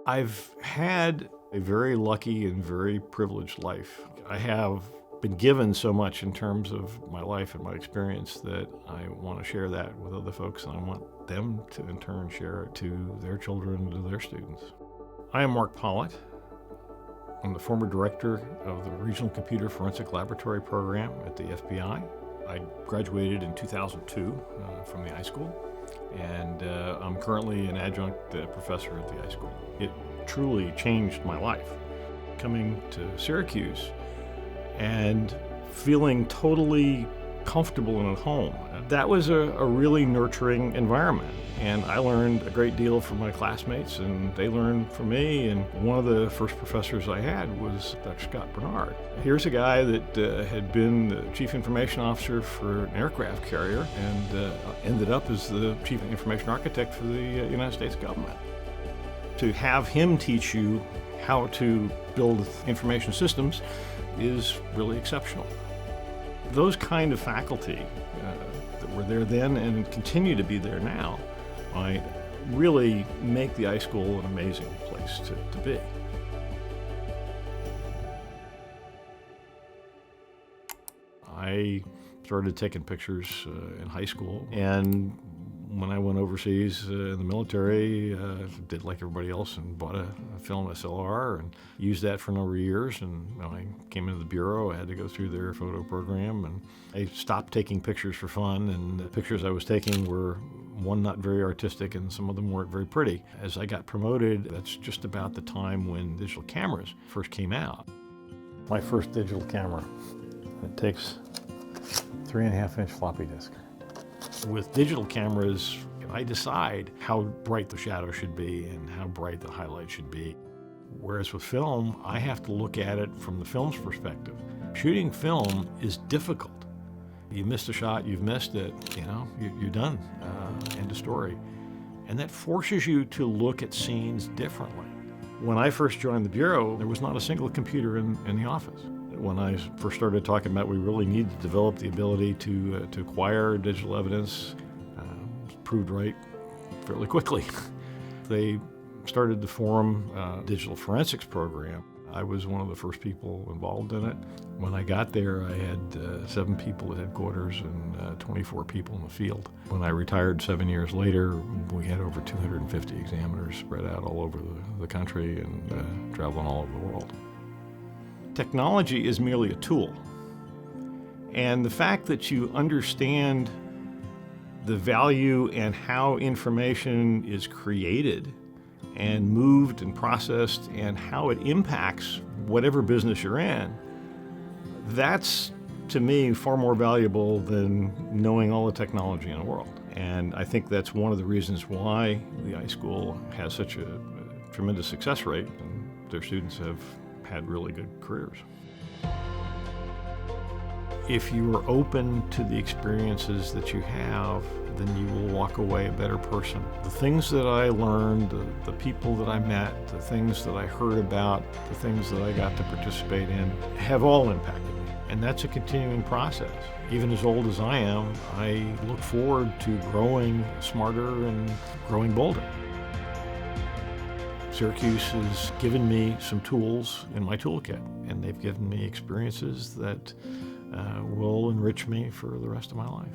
I've had a very lucky and very privileged life. I have been given so much in terms of my life and my experience that I want to share that with other folks, and I want them to in turn share it to their children and to their students. I am Mark Pollitt. I'm the former director of the Regional Computer Forensic Laboratory program at the FBI. I graduated in 2002 from the iSchool, and I'm currently an adjunct professor at the iSchool. It truly changed my life. Coming to Syracuse and feeling totally comfortable and at home. That was a really nurturing environment, and I learned a great deal from my classmates, and they learned from me. And one of the first professors I had was Dr. Scott Bernard. Here's a guy that had been the chief information officer for an aircraft carrier and ended up as the chief information architect for the United States government. To have him teach you how to build information systems is really exceptional. Those kind of faculty that were there then and continue to be there now might really make the iSchool an amazing place to be. I started taking pictures in high school, and when I went overseas in the military, did like everybody else and bought a film SLR and used that for a number of years. And when I came into the Bureau, I had to go through their photo program, and I stopped taking pictures for fun, and the pictures I was taking were, one, not very artistic, and some of them weren't very pretty. As I got promoted, that's just about the time when digital cameras first came out. My first digital camera, it takes 3.5-inch floppy disk. With digital cameras, I decide how bright the shadow should be and how bright the highlight should be. Whereas with film, I have to look at it from the film's perspective. Shooting film is difficult. You missed a shot, you've missed it, you're done, end of story. And that forces you to look at scenes differently. When I first joined the Bureau, there was not a single computer in the office. When I first started talking about we really need to develop the ability to acquire digital evidence, proved right fairly quickly. They started the Forum Digital Forensics program. I was one of the first people involved in it. When I got there, I had 7 people at headquarters and 24 people in the field. When I retired 7 years later, we had over 250 examiners spread out all over the country and traveling all over the world. Technology is merely a tool, and the fact that you understand the value and how information is created and moved and processed and how it impacts whatever business you're in, that's, to me, far more valuable than knowing all the technology in the world. And I think that's one of the reasons why the iSchool has such a tremendous success rate, and their students have had really good careers. If you are open to the experiences that you have, then you will walk away a better person. The things that I learned, the people that I met, the things that I heard about, the things that I got to participate in have all impacted me. And that's a continuing process. Even as old as I am, I look forward to growing smarter and growing bolder. Syracuse has given me some tools in my toolkit, and they've given me experiences that will enrich me for the rest of my life.